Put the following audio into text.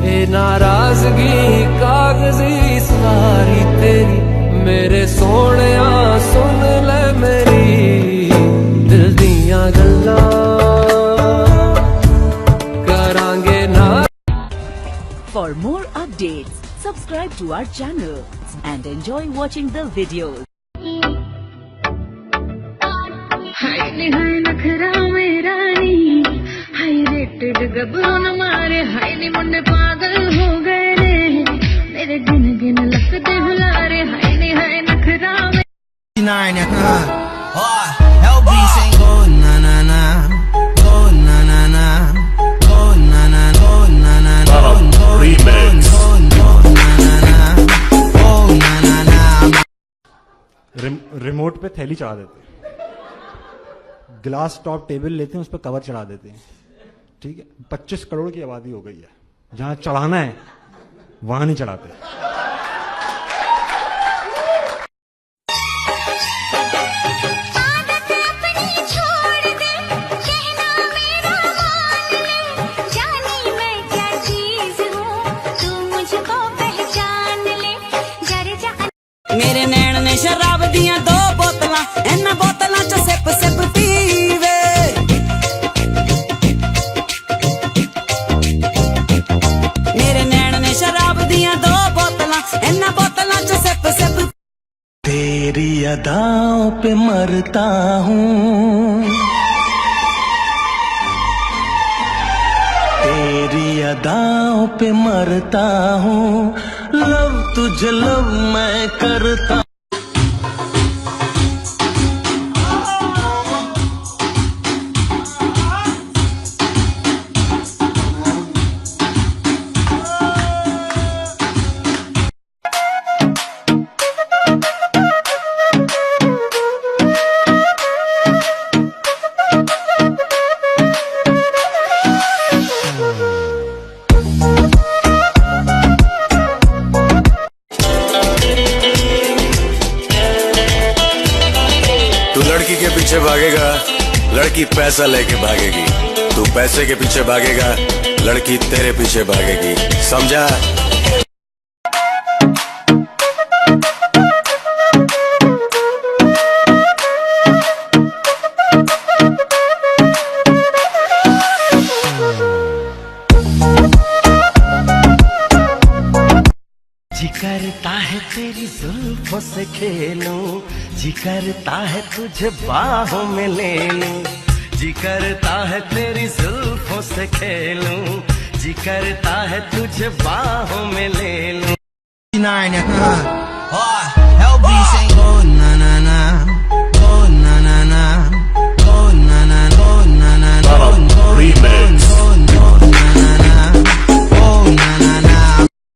ए नाराजगी कागजी सारी तेरी, मेरे सोहणिया सुन ले मेरी दिल दियां गल्लां करांगे ना। For more updates, subscribe to our channel and enjoy watching the videos. हाय नी हाय नखरा मेरा नी, हाय रेटेड गबरों मारे, हाय नी मुंडे पागल हो गए रे, मेरे गिन गिन लगते हुलारे, हाय नी हाय नखरा रिमोट पे थैली चढ़ा देते, ग्लास टॉप टेबल लेते हैं, उस पर कवर चढ़ा देते हैं। ठीक है, 25 करोड़ की आबादी हो गई है, जहां चढ़ाना है वहां नहीं चढ़ाते। मेरे नैन ने शराब दिया 2 बोतलां, इन्हां बोतलां चो सिप सिप पीवे। मेरे नैन ने शराब दिया 2 बोतलां, इन्हां बोतलां चो सिप सिप। तेरी अदाओं पे मरता हूँ, तेरी अदाओं पे मरता हूँ, लव तुझे लव मैं करता। लड़की के पीछे भागेगा, लड़की पैसा लेके भागेगी। तू पैसे के पीछे भागेगा, लड़की तेरे पीछे भागेगी। समझा? जी करता है तेरी जुल्फों से खेलूं, जी करता है तुझे बाहों में ले लूं, जी करता है तेरी जुल्फों से खेलूं, जी करता है तुझे बाहों में ले लूं।